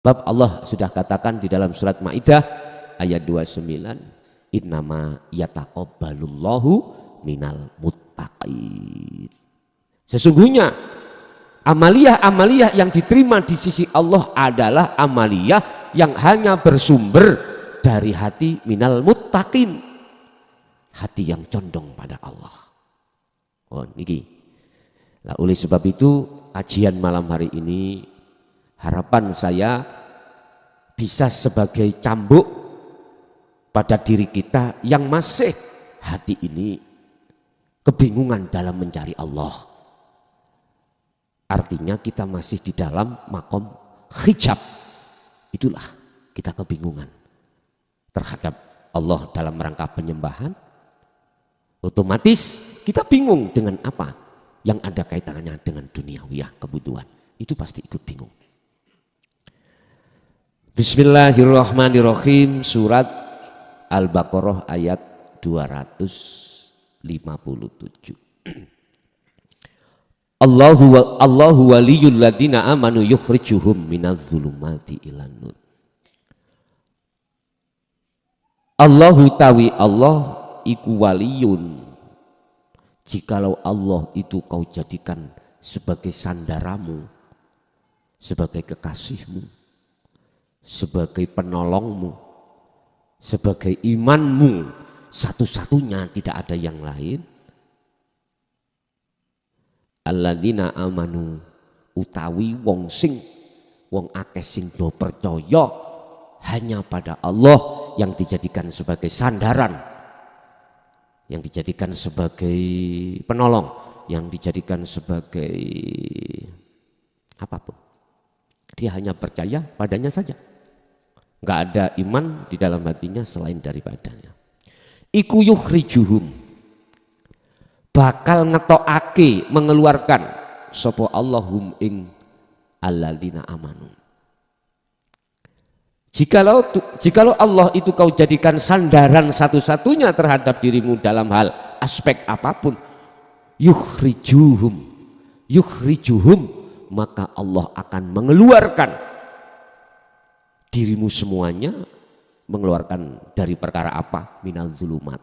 Sebab Allah sudah katakan di dalam surat Maidah ayat 29, innama yataqabbalullahu minal muttaqin. Sesungguhnya amaliyah-amaliyah yang diterima di sisi Allah adalah amaliyah yang hanya bersumber dari hati minal muttaqin, hati yang condong pada Allah. Oh niki. Nah, oleh sebab itu kajian malam hari ini harapan saya bisa sebagai cambuk pada diri kita yang masih hati ini kebingungan dalam mencari Allah. Artinya kita masih di dalam makom hijab. Itulah kita kebingungan terhadap Allah dalam rangka penyembahan. Otomatis kita bingung dengan apa yang ada kaitannya dengan duniawiyah, kebutuhan. Itu pasti ikut bingung. Bismillahirrahmanirrahim. Surat Al-Baqarah ayat 257. Allahu waliyul ladina amanu yukhrijuhum minadz zulumati ilan nur. Allahu tawi Allah iku waliyun. Jikalau Allah itu kau jadikan sebagai sandaramu, sebagai kekasihmu, sebagai penolongmu, sebagai imanmu, satu-satunya, tidak ada yang lain. Alladzina amanu utawi wong akeh sing do percaya hanya pada Allah yang dijadikan sebagai sandaran, yang dijadikan sebagai penolong, yang dijadikan sebagai apapun. Dia hanya percaya padanya saja. Enggak ada iman di dalam hatinya selain daripadanya. Iku yukhrijuhum, bakal ngetokake, mengeluarkan sapa Allahum ing alladzina amanu. Jikalau Allah itu kau jadikan sandaran satu-satunya terhadap dirimu dalam hal aspek apapun, yukhrijuhum, maka Allah akan mengeluarkan dirimu semuanya, mengeluarkan dari perkara apa? Minal zulumat,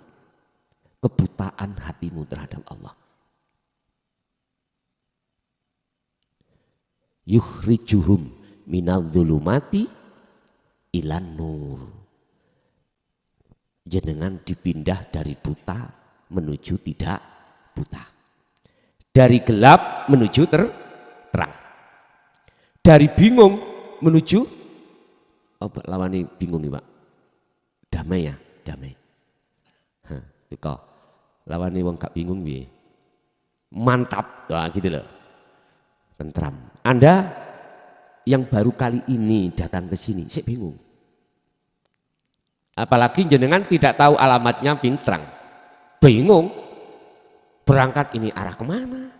kebutaan hatimu terhadap Allah. Yukhrijuhum minal zulumati ilan nur. Jenengan dipindah dari buta menuju tidak buta, dari gelap menuju terang, dari bingung menuju lawani bingung nih Pak, damai ya, damai. Itu kok lawani wong gak bingung piye, mantap, wah gitu loh, tentram. Anda yang baru kali ini datang ke sini, saya bingung. Apalagi jenengan tidak tahu alamatnya Pintrang, bingung. Berangkat ini arah kemana?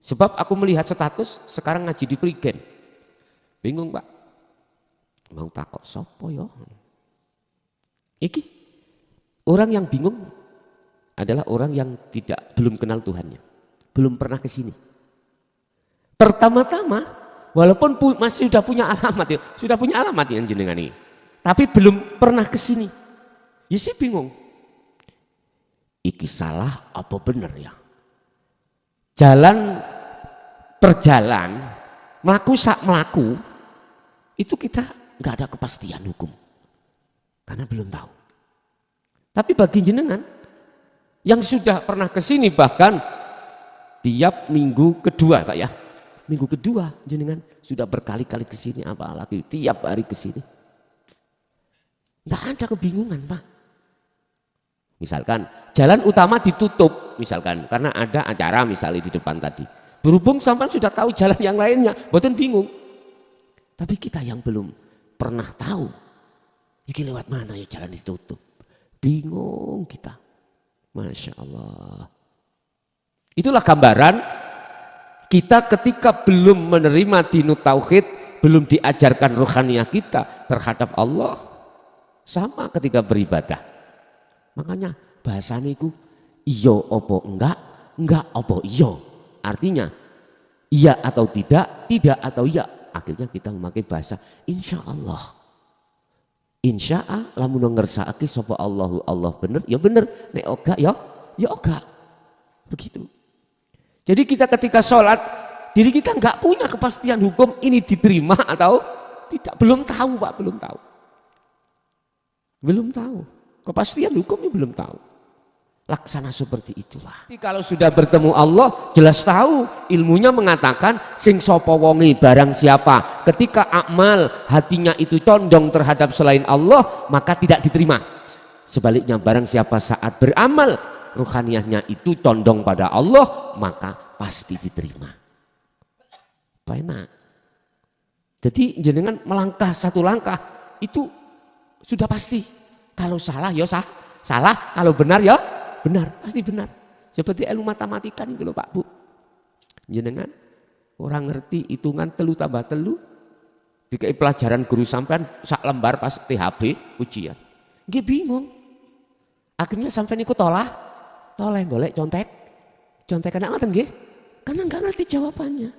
Sebab aku melihat status sekarang ngaji di Prigen, bingung Pak. Mau takok sopo yo? Iki orang yang bingung adalah orang yang belum kenal Tuhannya, belum pernah ke sini. Pertama-tama walaupun masih sudah punya alamat ya, jenengan ini, tapi belum pernah ke sini. Ya sih bingung. Iki salah apa bener ya? Perjalan, melaku itu kita nggak ada kepastian hukum karena belum tahu. Tapi bagi jenengan yang sudah pernah ke sini, bahkan tiap minggu kedua Pak ya, minggu kedua jenengan sudah berkali-kali ke sini, apalagi tiap hari ke sini. Enggak ada kebingungan, Pak. Misalkan jalan utama ditutup, misalkan karena ada acara misalnya di depan tadi. Berhubung sampai sudah tahu jalan yang lainnya, boten bingung. Tapi kita yang belum pernah tahu, ini lewat mana ya jalan ditutup. Bingung kita. Masya Allah. Itulah gambaran kita ketika belum menerima dinu tauhid, belum diajarkan rohaniyah kita terhadap Allah, sama ketika beribadah. Makanya bahasanya itu iya opo enggak opo iya. Artinya iya atau tidak, tidak atau iya. akhirnya kita memakai bahasa insya Allah. Insya'a lamun ngersakake sapa Allahu Allah bener ya bener, nek oga ya oga. Begitu. Jadi kita ketika sholat diri kita nggak punya kepastian hukum ini diterima atau tidak, belum tahu Pak, belum tahu kepastian hukumnya, belum tahu. Laksana seperti itulah. Jadi kalau sudah bertemu Allah jelas tahu, ilmunya mengatakan sing sapa wonge barang siapa ketika amal hatinya itu condong terhadap selain Allah maka tidak diterima. Sebaliknya barang siapa saat beramal ruhaniyahnya itu condong pada Allah maka pasti diterima. Enak. Jadi jenengan melangkah satu langkah itu sudah pasti. Kalau salah ya salah, kalau benar ya benar, pasti benar. Seperti ilmu matematika ini loh Pak Bu. Jenengan orang ngerti hitungan telu tambah telu, dikai pelajaran guru sampean sak lembar pas THB ujian. Nggih bingung. Akhirnya sampean ikut toleh golek contek anak ngoten nggih. Karena enggak ngerti jawabannya.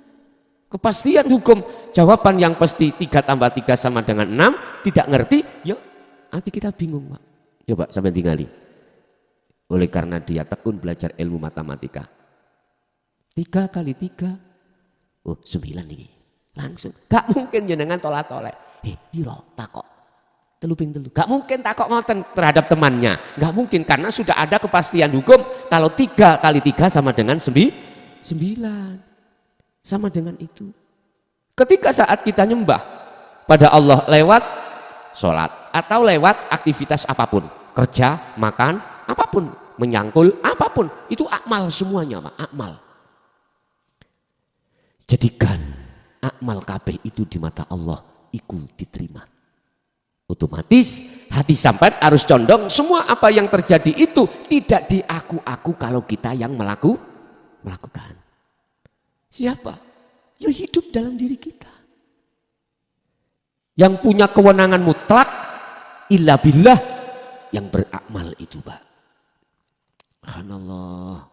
Kepastian hukum jawaban yang pasti 3 tambah 3 sama dengan 6 tidak ngerti, yuk nanti kita bingung Pak. Coba sampai tinggali. Oleh karena dia tekun belajar ilmu matematika. 3 kali 3, 9 ini langsung. Gak mungkin jenengan tolak-tolak. Piro takok. Teluping telu. Gak mungkin takok ngoten terhadap temannya. Gak mungkin karena sudah ada kepastian hukum. Kalau 3 kali 3 sama dengan 9. Sama dengan itu. Ketika saat kita nyembah pada Allah lewat sholat atau lewat aktivitas apapun, kerja, makan, apapun, menyangkul, apapun, itu akmal semuanya Pak, akmal. Jadikan akmal kabeh itu di mata Allah iku diterima. Otomatis hati sampai harus condong semua apa yang terjadi itu tidak diaku-aku kalau kita yang melakukan. Siapa? Ya hidup dalam diri kita. Yang punya kewenangan mutlak illa billah yang berakmal itu Pak. Subhanallah.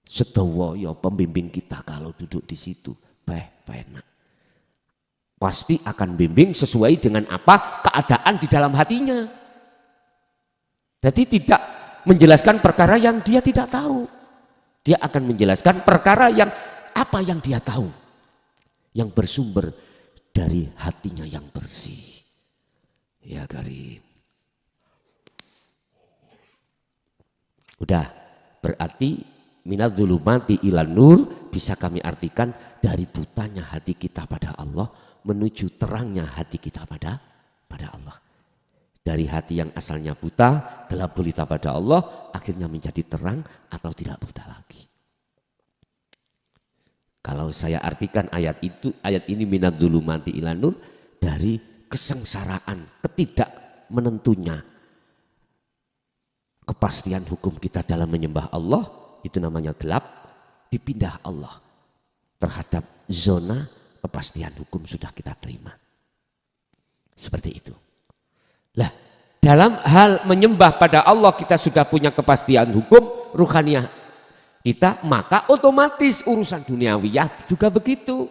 Sedawa ya pembimbing kita kalau duduk di situ enak. Pasti akan bimbing sesuai dengan apa keadaan di dalam hatinya. Jadi tidak menjelaskan perkara yang dia tidak tahu. Dia akan menjelaskan perkara yang apa yang dia tahu. Yang bersumber dari hatinya yang bersih. Ya Karim. Udah, berarti minadzulumati ilan nur bisa kami artikan dari butanya hati kita pada Allah menuju terangnya hati kita pada Allah. Dari hati yang asalnya buta, gelap gulita pada Allah, akhirnya menjadi terang atau tidak buta lagi. Kalau saya artikan ayat ini minadzulumati ilan nur dari kesengsaraan, ketidak menentunya kepastian hukum kita dalam menyembah Allah, itu namanya gelap, dipindah Allah terhadap zona kepastian hukum sudah kita terima. Seperti itu. Lah, dalam hal menyembah pada Allah kita sudah punya kepastian hukum ruhaniyah kita, maka otomatis urusan duniawiyah juga begitu.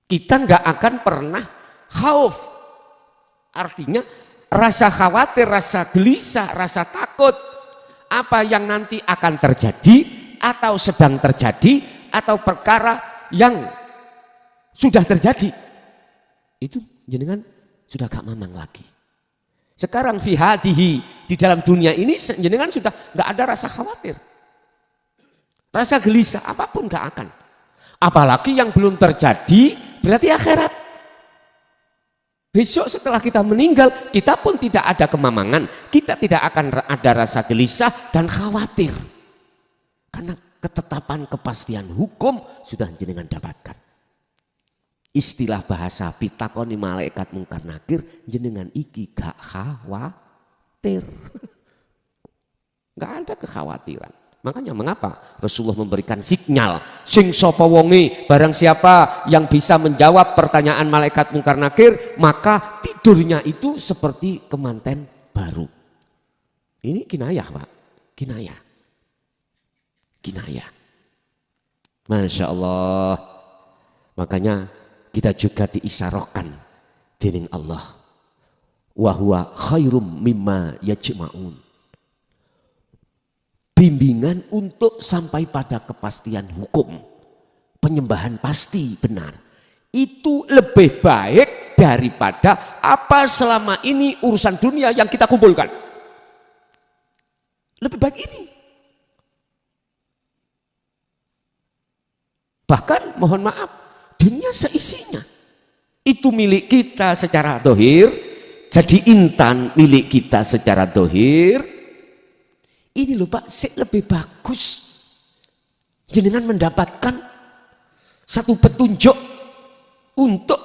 Kita nggak akan pernah khauf. Artinya rasa khawatir, rasa gelisah, rasa takut apa yang nanti akan terjadi atau sedang terjadi atau perkara yang sudah terjadi. Itu jenengan sudah gak mamang lagi. Sekarang fi hadihi, di dalam dunia ini jenengan sudah gak ada rasa khawatir. Rasa gelisah apapun gak akan. Apalagi yang belum terjadi berarti akhirat. Besok setelah kita meninggal kita pun tidak ada kemamangan. Kita tidak akan ada rasa gelisah dan khawatir. Karena ketetapan kepastian hukum sudah jenengan dapatkan. Istilah bahasa pitakoni malaikat mungkar nakir jenengan iki gak khawatir. Gak ada kekhawatiran. Makanya mengapa Rasulullah memberikan signal sing sapa wonge barang siapa yang bisa menjawab pertanyaan malaikat mungkar nakir maka tidurnya itu seperti kemanten baru. Ini kinayah Pak, kinayah. Masya Allah. Makanya kita juga diisyarahkan dening Allah. Wa huwa khairum mimma yajma'un. Bimbingan untuk sampai pada kepastian hukum. Penyembahan pasti benar. Itu lebih baik daripada apa selama ini urusan dunia yang kita kumpulkan. Lebih baik ini. Bahkan mohon maaf, dunia seisinya. Itu milik kita secara dohir. Jadi intan milik kita secara dohir. Ini loh Pak, lebih bagus. Jenengan mendapatkan satu petunjuk untuk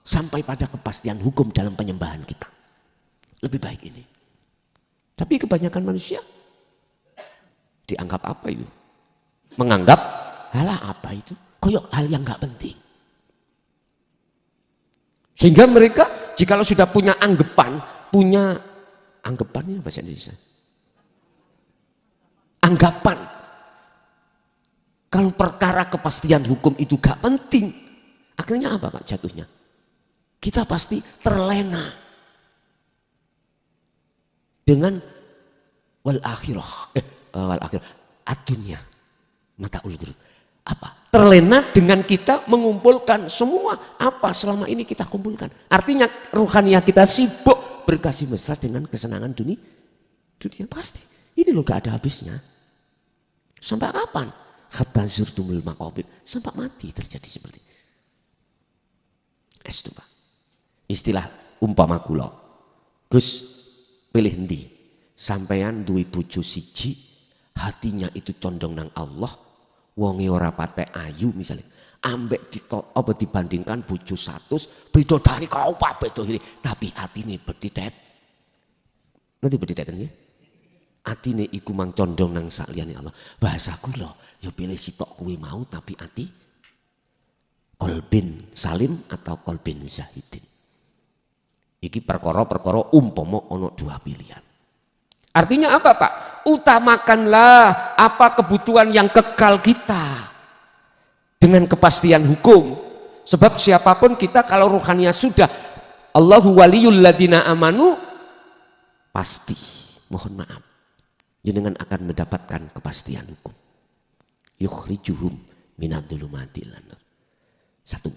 sampai pada kepastian hukum dalam penyembahan kita. Lebih baik ini. Tapi kebanyakan manusia dianggap apa itu? Menganggap halah apa itu? Koyok hal yang gak penting. Sehingga mereka jikalau sudah punya anggapannya bahasa Indonesia. Anggapan kalau perkara kepastian hukum itu gak penting, akhirnya apa Pak jatuhnya? Kita pasti terlena dengan wal akhirah adunya mata ulgur. Apa? Terlena dengan kita mengumpulkan semua apa selama ini kita kumpulkan. Artinya ruhaniah kita sibuk berkasih mesra dengan kesenangan dunia pasti. Ini loh gak ada habisnya. Sampai kapan? Hatta zurtumul maqabir. Sampai mati terjadi seperti ini. Itu Pak. Istilah umpama kula. Gus pilih endi? Sampean duwe bojo siji, hatinya itu condong nang Allah, wonge ora patek ayu misalnya. Ambek dibandingkan bojo 100, bidodari kau kabeh dohire, tapi atine bedidet. Ngerti bedidet kan ya? Atine iku mang condong nang saliyane Allah. Bahasa kula ya pilih sitok kuwi mau tapi ati kolbin salim atau kolbin zahidin. Iki perkara-perkara umpama ana dua pilihan. Artinya apa Pak? Utamakanlah apa kebutuhan yang kekal kita dengan kepastian hukum. Sebab siapapun kita kalau ruhaniah sudah Allahu waliyul ladina amanu, pasti mohon maaf jenengan akan mendapatkan kepastian hukum. Yukhrijuhum minadh-dhulumati ilan nur. Satu.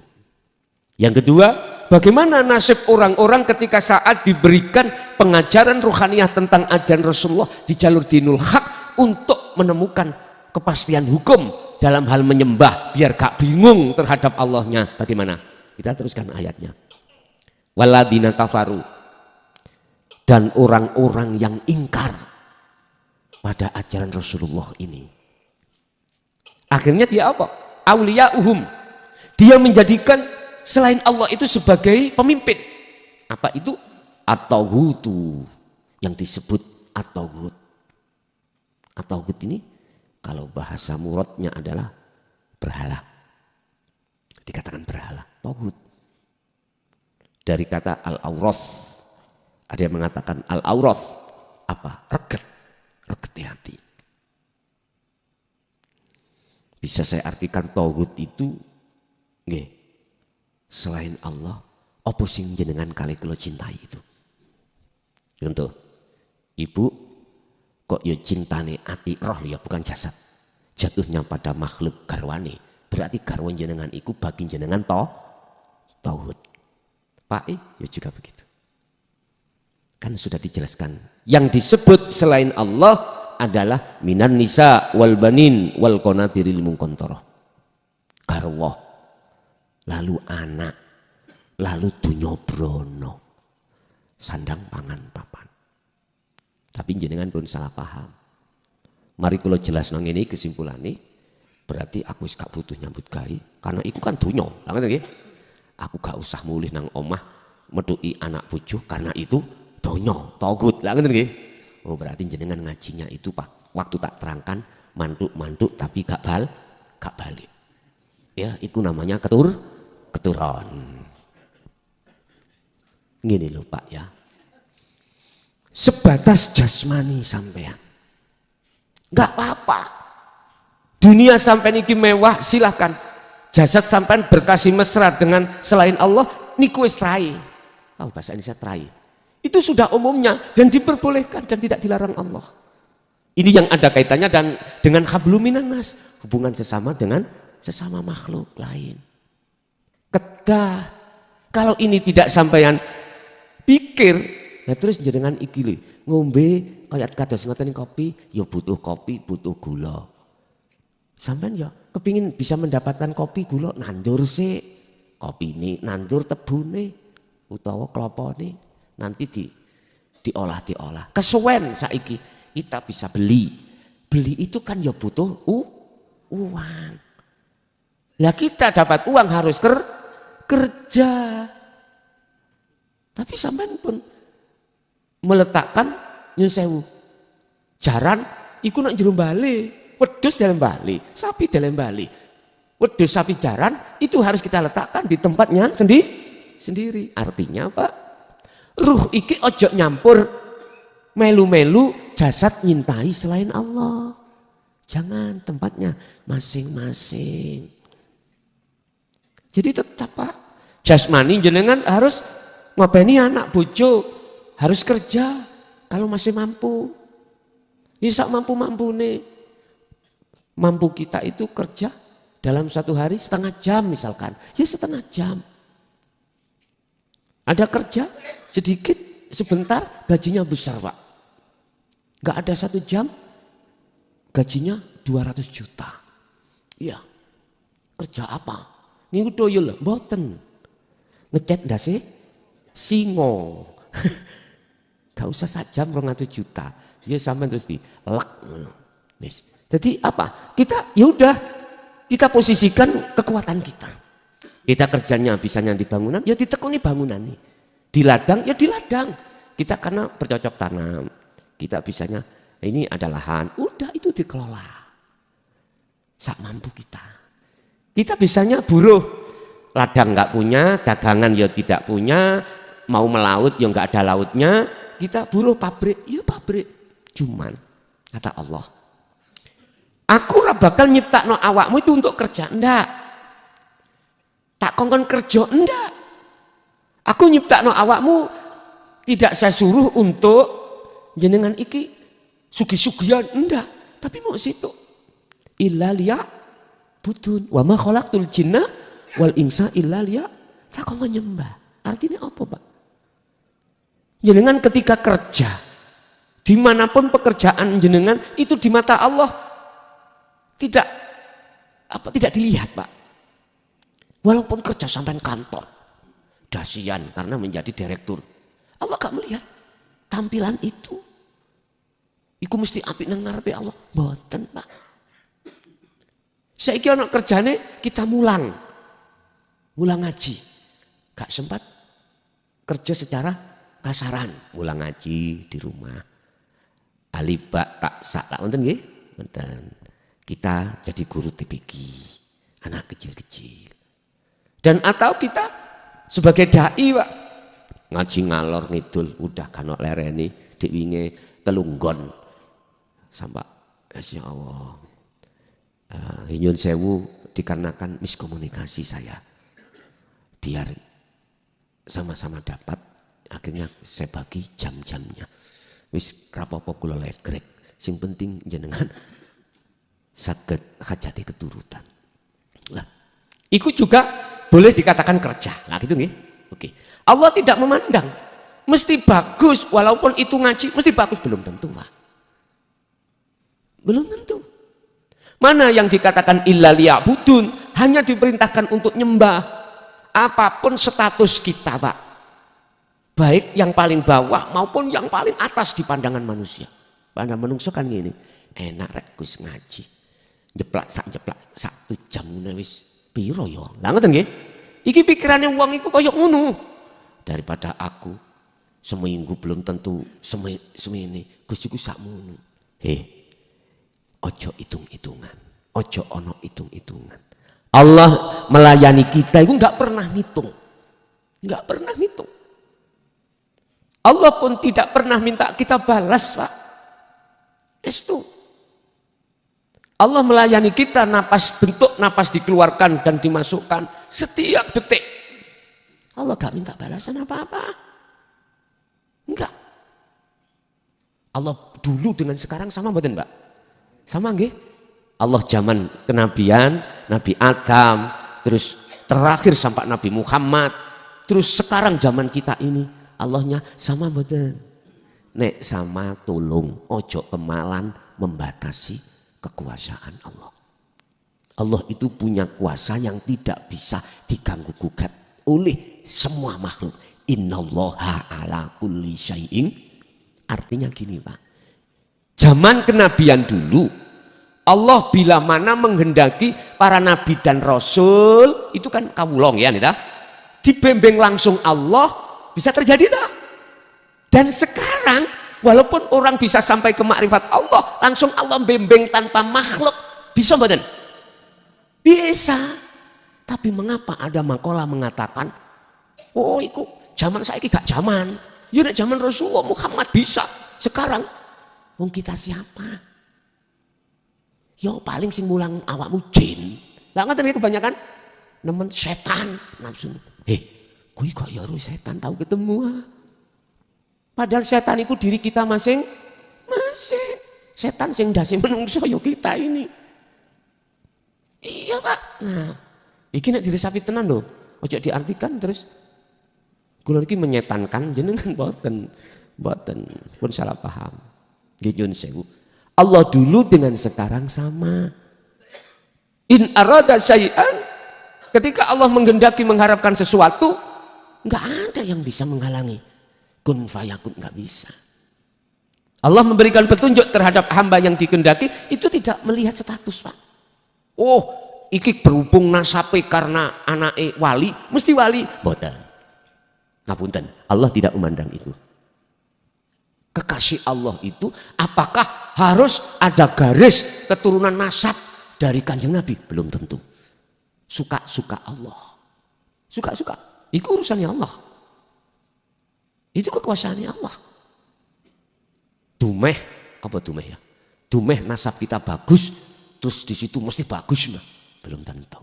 Yang kedua, bagaimana nasib orang-orang ketika saat diberikan pengajaran ruhaniah tentang ajaran Rasulullah di jalur dinul haq untuk menemukan kepastian hukum dalam hal menyembah biar gak bingung terhadap Allahnya. Bagaimana? Kita teruskan ayatnya. Waladina kafaru, dan orang-orang yang ingkar pada ajaran Rasulullah ini. Akhirnya dia apa? Auliya'uhum. Dia menjadikan selain Allah itu sebagai pemimpin. Apa itu? At-taghutu, yang disebut at-taghut. At-taghut ini kalau bahasa muradnya adalah berhala. Dikatakan berhala, taghut. Dari kata al-awrath. Ada yang mengatakan al-awrath apa? Reget hati. Bisa saya artikan taghut itu nggih, selain Allah apa sing jenengan kali kula cintai itu. Contoh, ibu kok ya cintane ati roh ya bukan jasad. Jatuhnya pada makhluk garwane. Berarti garwan jenengan iku bagi jenengan taghut. Pak ya juga begitu. Kan sudah dijelaskan. Yang disebut selain Allah adalah minan nisa wal banin wal qanatiril muqantarah. Garwa, lalu anak, lalu dunya brono, sandang pangan papan. Tapi jenengan pun salah paham. Mari kula jelas nang ini kesimpulannya, berarti aku gak butuh nyambut gawe karena itu kan dunya. Lah ngoten nggih. Aku gak usah mulih nang omah metuki anak bojo karena itu donya, taghut. Lah ngoten nggih. Oh berarti jenengan ngajinya itu waktu tak terangkan mantuk tapi gak balik. Ya, itu namanya keturon. Gini loh Pak ya. Sebatas jasmani sampean. Gak apa-apa. Dunia sampai niki mewah silahkan. jasad sampean berkasih mesra dengan selain Allah, niku wis trai. Bahasa Indonesia trai. Itu sudah umumnya dan diperbolehkan dan tidak dilarang Allah. Ini yang ada kaitannya dan dengan hablum minan nas, hubungan sesama dengan sesama makhluk lain. Kalau ini tidak sampean pikir, nah terus jenengan iki lho, ngombe kayak kados ngoten kopi, ya butuh kopi, butuh gula. Sampean ya kepingin bisa mendapatkan kopi gula, nandur sih kopi ini, nandur tebune utawa klopone nanti diolah. Kesuwen saiki kita bisa beli itu kan ya butuh uang. Lah kita dapat uang harus kerja. Tapi sampean pun meletakkan nyun sewu jaran iku nak jero bali, wedhus dalam bali, sapi dalam bali. Wedhus sapi jaran itu harus kita letakkan di tempatnya sendiri. Artinya apa? Ruh iki ojo nyampur melu-melu jasad nyintai selain Allah. Jangan, tempatnya masing-masing. Jadi tetap Pak, jasmani jenengan harus ngopeni anak bojo, harus kerja kalau masih mampu. Bisa mampu nih. Mampu kita itu kerja dalam satu hari setengah jam misalkan, ya setengah jam. Ada kerja sedikit sebentar gajinya besar Pak. Gak ada 1 jam gajinya 200 juta. Iya. Kerja apa? Niku doyol mboten. Ngecat ndase singo. Gak usah 1 jam 200 juta. Ya sampean terus dilek. Wis. Jadi apa? Kita ya udah kita posisikan kekuatan kita. Kita kerjanya bisanya di bangunan, ya ditekuni bangunan nih. Di ladang, ya di ladang. Kita karena bercocok tanam. Kita bisanya ini ada lahan, udah itu dikelola. Sak mampu kita. Kita bisanya buruh, ladang nggak punya, dagangan ya tidak punya, mau melaut ya nggak ada lautnya. Kita buruh pabrik, ya pabrik. Cuman kata Allah, aku bakal nyiptakno awakmu itu untuk kerja, enggak. Tak kongkon kerja, enggak. Aku nyiptakno awakmu tidak saya suruh untuk jenengan iki sugi-sugian, enggak. Tapi mau situ illa liya budun wa ma khalaqtul jinna wal insa illa liya tak kongkon nyembah. Artinya apa Pak? Jenengan ketika kerja dimanapun pekerjaan jenengan itu di mata Allah tidak dilihat Pak. Walaupun kerja sampai kantor dasian karena menjadi direktur, Allah gak melihat tampilan itu. Iku mesti apik nang ngarepe Allah. Mboten Pak. Saiki ana kerjane kita mulang ngaji. Gak sempat kerja secara kasaran, mulang ngaji di rumah. Alibak tak sak wonten nggih? Wonten. Kita jadi guru TPQ anak kecil-kecil. Dan atau kita sebagai dai Pak, ngaji ngalor ngidul udah kanok lereni diwinge telunggon sampai Masya Allah. Nyun sewu dikarenakan miskomunikasi saya. Biar sama-sama dapat, akhirnya saya bagi jam-jamnya. Wis rapopo kula legrek, sing penting jenengan saged hajati keturutan. Lah, iku juga boleh dikatakan kerja. Nah gitu nggih. Oke. Allah tidak memandang mesti bagus, walaupun itu ngaji mesti bagus, belum tentu Pak. Belum tentu. Mana yang dikatakan illa liya'budun, hanya diperintahkan untuk nyembah. Apapun status kita Pak, baik yang paling bawah maupun yang paling atas di pandangan manusia. Pandangan manusia kan gini, enak rek Gus ngaji, jeplak 1 jam wis piro ya. Lah ngoten nggih. Iki pikirane wong iku kaya ngono. Daripada aku seminggu belum tentu semene Gus iku sakmono. Ojo hitung-hitungan, ojo ono hitung-hitungan. Allah melayani kita itu nggak pernah ngitung, nggak pernah ngitung. Allah pun tidak pernah minta kita balas Pak. Itu Allah melayani kita, napas bentuk napas dikeluarkan dan dimasukkan setiap detik. Allah gak minta balasan apa-apa. Enggak. Allah dulu dengan sekarang sama mboten, Mbak? Sama nggih? Allah zaman kenabian, Nabi Adam, terus terakhir sampai Nabi Muhammad, terus sekarang zaman kita ini, Allahnya sama mboten? Nek sama tolong ojo kemalan membatasi kekuasaan Allah. Allah itu punya kuasa yang tidak bisa diganggu gugat oleh semua makhluk. Innallaha ala kulli syai'in. Artinya gini, Pak. Zaman kenabian dulu, Allah bila mana menghendaki para nabi dan rasul, itu kan kawulong ya, nih, dibembeng langsung Allah, bisa terjadi tak? Dan sekarang walaupun orang bisa sampai ke makrifat Allah, langsung Allah bembeng tanpa makhluk, bisa mboten? Bisa. Tapi mengapa ada makalah mengatakan, oh itu zaman saiki gak zaman. Ya nek zaman Rasulullah Muhammad bisa. Sekarang wong kita siapa? Yo paling sing mulang awakmu jin. Lah ngoten iki kebanyakan nemen setan nafsu. Kuwi kok ya setan tahu ketemu ah. Padahal setan itu diri kita masing-masing. Setan sing ndase menungso ya kita ini. Iya, Pak. Nah, iki nek diresapi tenan lho. Ojo diartikan terus kula iki menyetankan jenengan mboten pun salah paham. Nggih nyun sewu. Allah dulu dengan sekarang sama. In arada syai'an, ketika Allah menghendaki mengharapkan sesuatu, enggak ada yang bisa menghalangi. Kun fayakun, enggak bisa. Allah memberikan petunjuk terhadap hamba yang dikehendaki, itu tidak melihat status, Pak. Oh, iki berhubung nasabe karena anake wali, mesti wali. Mboten. Ngapunten, Allah tidak memandang itu. Kekasih Allah itu apakah harus ada garis keturunan nasab dari Kanjeng Nabi? Belum tentu. Suka-suka Allah. Suka-suka. Itu urusannya Allah. Itu kekuasaannya Allah. Dumeh, apa dumeh ya? Dumeh nasab kita bagus, terus di situ mesti bagus nah. Belum tentu.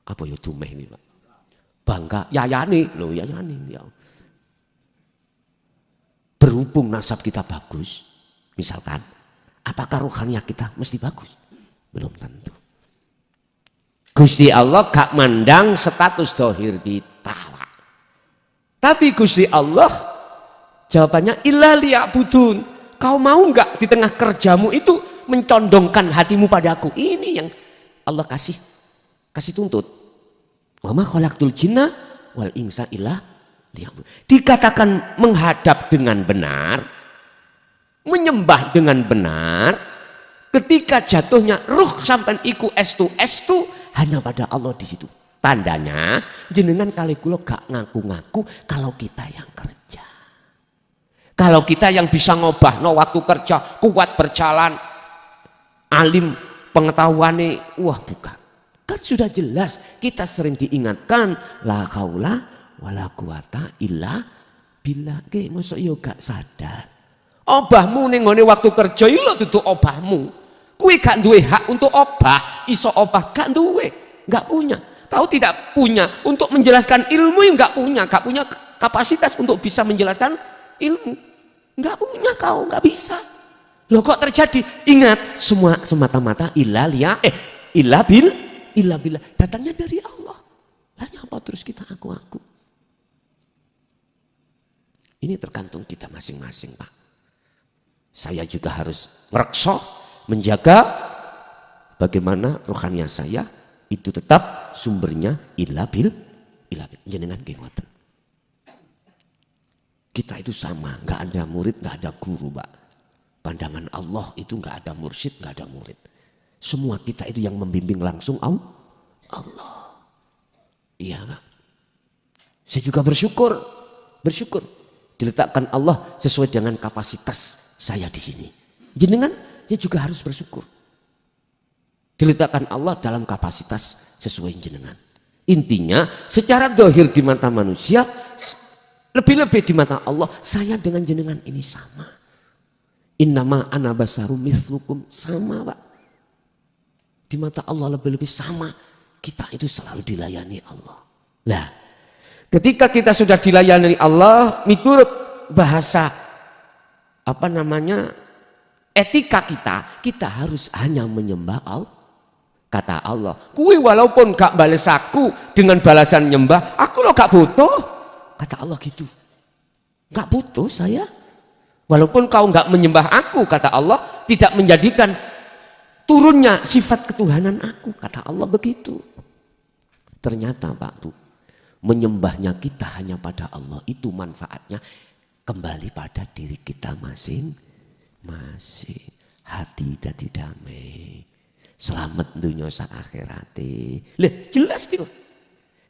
Apa ya dumeh ini, Pak? Bangga, yayani, loh yayani. Ya. Berhubung nasab kita bagus, misalkan, apakah rohaniah kita mesti bagus? Belum tentu. Gusti Allah gak mandang status dohir kita. Tapi Gusti Allah jawabannya illa liya'budun. Kau mau nggak di tengah kerjamu itu mencondongkan hatimu padaku? Ini yang Allah kasih tuntut. Wa ma khalaqtul jinna wal insa illa liya'budun. Dikatakan menghadap dengan benar, menyembah dengan benar, ketika jatuhnya ruh sampai iku estu hanya pada Allah di situ. Tandanya jenengan kali kula gak ngaku-ngaku kalau kita yang kerja. Kalau kita yang bisa ngobahno waktu kerja, kuat berjalan, alim pengetahuannya, wah bukan. Kan sudah jelas kita sering diingatkan la haula wala quwata illa billah. Ki mosok yo gak sadar. Obahmu ning ngene waktu kerja iki lho dudu obahmu. Kuwi gak duwe hak untuk obah, iso obah gak duwe, gak punya. Kau tidak punya untuk menjelaskan ilmu yang gak punya kapasitas untuk bisa menjelaskan ilmu. Gak punya kau, gak bisa. Loh kok terjadi? Ingat, semua semata-mata illa billah. Datangnya dari Allah. Lah apa terus kita aku-aku? Ini tergantung kita masing-masing, Pak. Saya juga harus ngerekso, menjaga bagaimana rohaniah saya itu tetap sumbernya illa billah. Jenengan nggih ngoten. Kita itu sama, nggak ada murid, nggak ada guru, Pak. Pandangan Allah itu nggak ada mursyid, nggak ada murid. Semua kita itu yang membimbing langsung Allah. Iya, Pak. Saya juga bersyukur diletakkan Allah sesuai dengan kapasitas saya di sini. Jenengan ya juga harus bersyukur. Diletakkan Allah dalam kapasitas sesuai jenengan. Intinya secara dohir di mata manusia, lebih-lebih di mata Allah, saya dengan jenengan ini sama. Innama ana basarum mislukum, sama, Pak. Di mata Allah lebih-lebih sama. Kita itu selalu dilayani Allah. Lah, ketika kita sudah dilayani Allah, menurut bahasa etika kita harus hanya menyembah Allah. Kata Allah, kuwi walaupun gak bales aku dengan balasan nyembah, aku lo gak butuh. Kata Allah gitu. Gak butuh saya. Walaupun kau gak menyembah aku, kata Allah, tidak menjadikan turunnya sifat ketuhanan aku. Kata Allah begitu. Ternyata Pak Bu, menyembahnya kita hanya pada Allah, itu manfaatnya kembali pada diri kita masing-masing. Hati jadi damai. Selamat dunia sak akhirate. Lah jelas itu.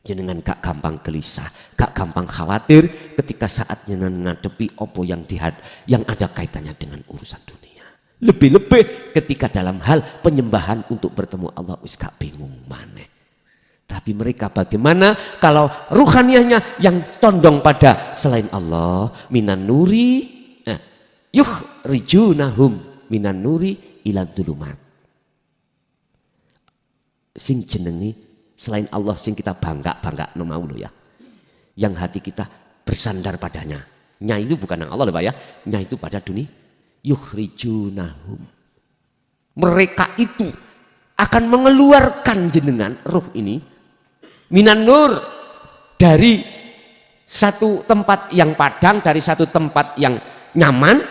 Jenengan gak gampang gelisah, gak gampang khawatir ketika saat jenengan ngadepi opo yang ada kaitannya dengan urusan dunia. Lebih-lebih ketika dalam hal penyembahan untuk bertemu Allah wis gak bingung maneh. Tapi mereka bagaimana kalau ruhaniyahnya yang condong pada selain Allah, minan nuri yukhrijunahum minan nuri ila dzulumat. Sing jenengi selain Allah sing kita bangga no mau lo ya. Yang hati kita bersandar padanya. Nya itu bukan yang Allah loh Pak ya. Nya itu pada dunia. Yukhrijunahum. Mereka itu akan mengeluarkan jenengan ruh ini minan nur, dari satu tempat yang padang, dari satu tempat yang nyaman,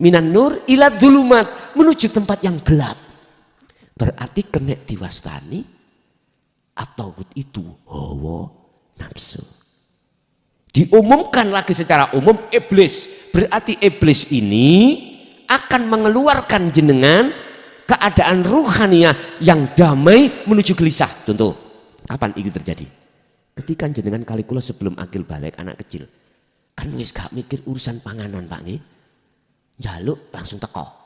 minan nur ila dzulumat, menuju tempat yang gelap. Berarti kena diwastani atau itu hawa nafsu. Diumumkan lagi secara umum iblis. Berarti iblis ini akan mengeluarkan jenengan keadaan ruhaniyah yang damai menuju gelisah. Contoh, kapan ini terjadi? Ketika jenengan kali kula sebelum akil balik anak kecil. Kan wis gak mikir urusan panganan Pak nggih. Njaluk langsung teko.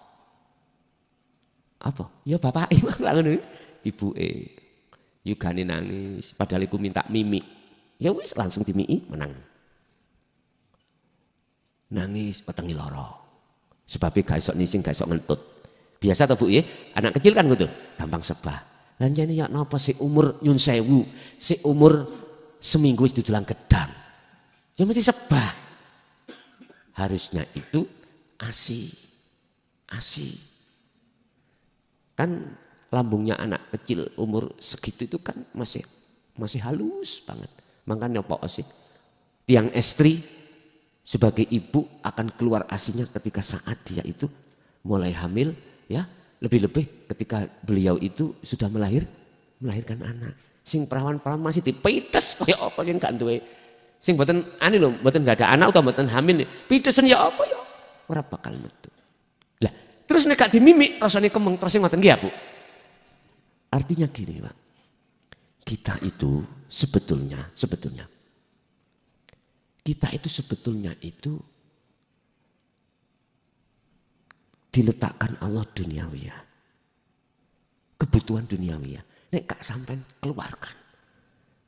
Apa? Ya bapak ngono. Ibuke yugane nangis padahal iku minta mimi. Ya wis langsung dimii menang. Nangis petengi loro. Sebabnya gak iso nising, gak iso ngentut. Biasa toh Bu ya, anak kecil kan gitu, gampang sebah. Lan jane ya napa si umur nyun sewu, si umur seminggu wis didulang gedang. Ya mesti sebah. Harusnya itu ASI. Kan lambungnya anak kecil umur segitu itu kan masih halus banget. Makanya apa sih? Tiang istri sebagai ibu akan keluar asinya ketika saat dia itu mulai hamil ya. Lebih-lebih ketika beliau itu sudah melahirkan anak. Sing perawan-perawan masih dipites kaya apa sing gak duwe. Sing mboten mboten gak ada anak utawa mboten hamil. Pitesen ya apa ya? Ora bakal metu. Lah, terus nek gak dimimik rasane kemeng terus ngoten nggih ya, Bu. Artinya gini, Pak. Kita itu sebetulnya diletakkan Allah duniawiyah. Kebutuhan duniawiyah. Nek gak sampai keluarkan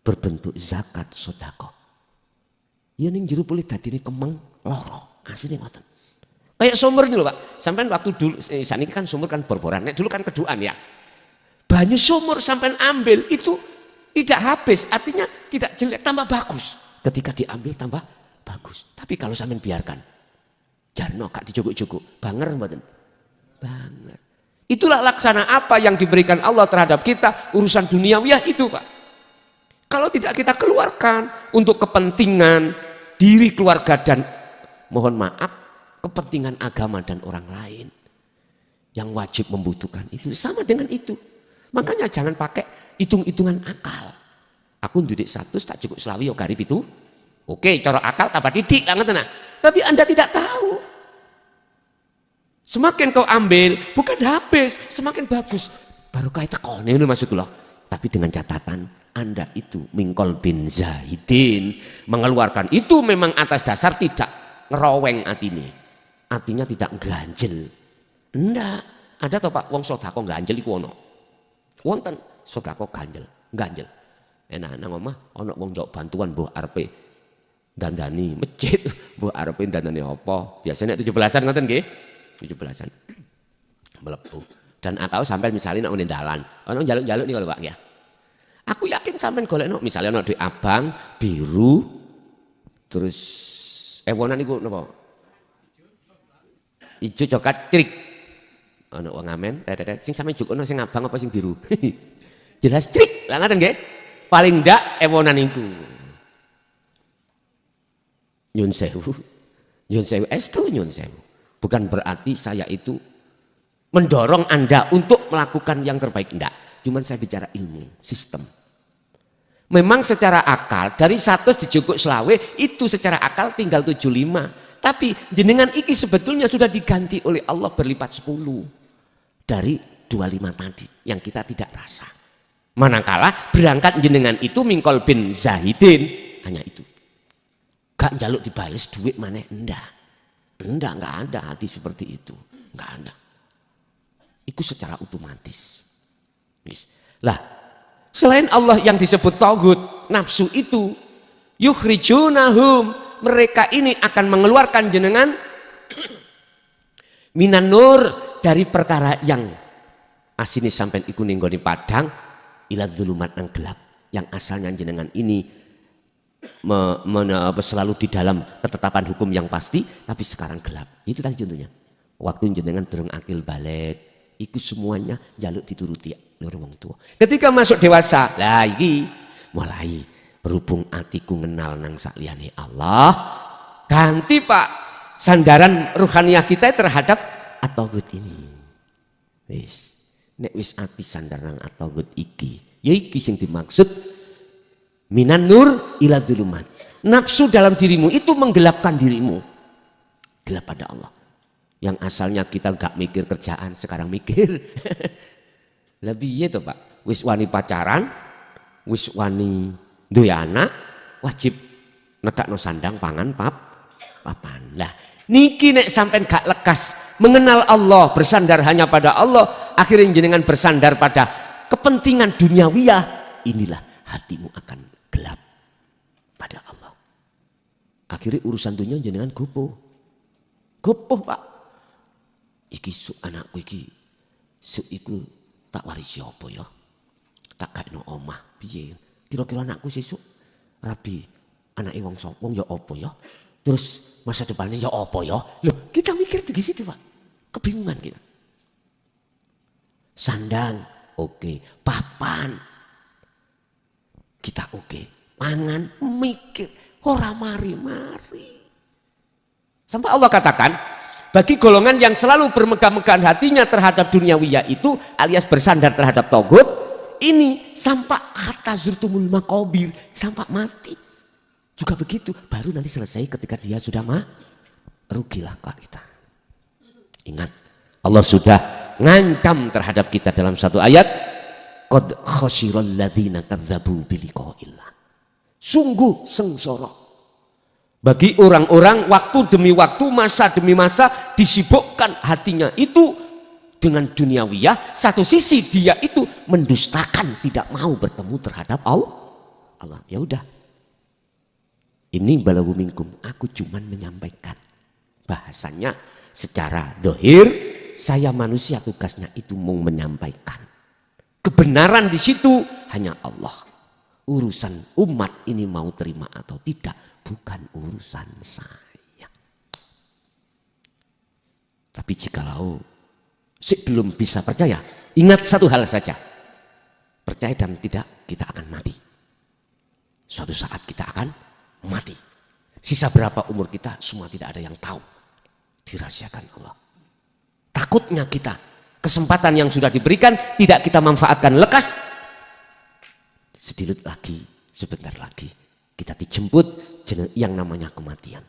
berbentuk zakat sedekah. Ya ning jero boleh dadine kemeng loro. Asline ngoten. Kayak sumur ini loh Pak. Sampai waktu dulu saniki kan sumur kan bor-boran. Nek dulu kan keduaan ya. Banyu sumur sampai ambil itu tidak habis, artinya tidak jelek, tambah bagus. Ketika diambil tambah bagus. Tapi kalau sampean biarkan, jarno gak dijuguk-juguk, banger mboten? Banget. Itulah laksana apa yang diberikan Allah terhadap kita, urusan duniawiyah itu Pak. Kalau tidak kita keluarkan untuk kepentingan diri keluarga dan mohon maaf, kepentingan agama dan orang lain yang wajib membutuhkan itu, sama dengan itu. Makanya jangan pakai hitung-hitungan akal. Aku ndudik 100 tak cukup selawi yo garip itu. Oke, cara akal tambah didik lah ngoten nah. Tapi Anda tidak tahu. Semakin kau ambil, bukan habis, semakin bagus. Baru kait tekone ngono maksud kula. Tapi dengan catatan Anda itu mingkol bin zahidin, mengeluarkan itu memang atas dasar tidak ngeroweng atine. Artinya tidak ganjel. Enggak. Ada toh Pak wong sedekah ganjel iku ono. Wonten sedekah ganjel. Enak nang omah ana wong njok bantuan mbah arepe dandani masjid, mbah arepe dandani apa? Biasanya 17-an ngoten nggih. 17-an. Mlebu. Dan atau sampai misalnya nak dalan, ono jaluk-jaluk nih kalau Pak ya. Aku yakin sampai golekno misalnya ono duit abang, biru, terus ewonan iku napa? Ijo coklat trik. Ono wong ngamen, sing sampe juk ono sing abang apa sing biru. Jelas trik, lah ngaten nggih. Paling ndak ewonan iku. Nyun sewu. Nyun sewu estu nyun sewu. Bukan berarti saya itu mendorong Anda untuk melakukan yang terbaik, enggak. Cuman saya bicara ilmu, sistem. Memang secara akal dari 100 dijukuk selawe itu secara akal tinggal 75. Tapi jenengan iki sebetulnya sudah diganti oleh Allah berlipat 10 dari 25 tadi yang kita tidak rasa. Manakala berangkat jenengan itu mingkol bin Zahidin hanya itu. Gak njaluk dibales duit mana enggak. Enggak ada hati seperti itu. Enggak ada. Itu secara otomatis. Lah, selain Allah yang disebut tauhid, nafsu itu yukhrijunahum, mereka ini akan mengeluarkan jenengan minan nur, dari perkara yang asini sampai iku ninggoni padang ila dzulumat nang gelap, yang asalnya jenengan ini selalu di dalam ketetapan hukum yang pasti, tapi sekarang gelap. Itu tadi contohnya. Waktu jenengan durung akil balik, itu semuanya jaluk dituruti oleh wong tua. Ketika masuk dewasa, lah iki mulai berhubung atiku ngenal nang sakliyane Allah, ganti Pak sandaran ruhaniyah kita terhadap at-tauhid ini. Wis, nek wis ati sandar nang at-tauhid iki, ya iki sing dimaksud minan nur ila dzulumat. Nafsu dalam dirimu itu menggelapkan dirimu. Gelap pada Allah. Yang asalnya kita gak mikir kerjaan, sekarang mikir. Lebih ya toh Pak. Wis wani pacaran, wis wani duwe anak, wajib nedakno sandang pangan papan. Lah niki nek sampean gak lekas mengenal Allah, bersandar hanya pada Allah, akhirnya jenengan bersandar pada kepentingan duniawiyah, inilah hatimu akan gelap pada Allah. Akhirnya urusan dunia jenengan gopoh Pak. Iki su anakku iki su iku tak warisi apa ya? Tak kaino omah piye? Kira-kira anakku sesuk rabi anake wong sapa ya apa ya? Terus masa depannya ya apa ya? Loh, kita mikir di situ Pak. Kebingungan kita. Sandang oke, papan kita oke, pangan mikir, ora mari. Sampai Allah katakan, bagi golongan yang selalu bermegah-megahan hatinya terhadap duniawiyah itu, alias bersandar terhadap tauhid, ini sampai hatta zurtumul maqabir, sampai mati. Juga begitu, baru nanti selesai ketika dia sudah rugilah Pak kita. Ingat, Allah sudah ngancam terhadap kita dalam satu ayat, qad khasyiral ladzina kadzdzabu biliqa'illah. Sungguh sengsara bagi orang-orang waktu demi waktu, masa demi masa disibukkan hatinya itu dengan duniawiyah. Satu sisi dia itu mendustakan, tidak mau bertemu terhadap Allah. Ya udah. Ini balagu minkum, aku cuman menyampaikan. Bahasanya secara dohir, saya manusia tugasnya itu mau menyampaikan. Kebenaran di situ hanya Allah. Urusan umat ini mau terima atau tidak, bukan urusan saya. Tapi jikalau belum bisa percaya, ingat satu hal saja. Percaya dan tidak, kita akan mati. Suatu saat kita akan mati. Sisa berapa umur kita, semua tidak ada yang tahu. Dirahasiakan Allah. Takutnya kita, kesempatan yang sudah diberikan tidak kita manfaatkan, lekas. Sedilut lagi, sebentar lagi kita dijemput yang namanya kematian.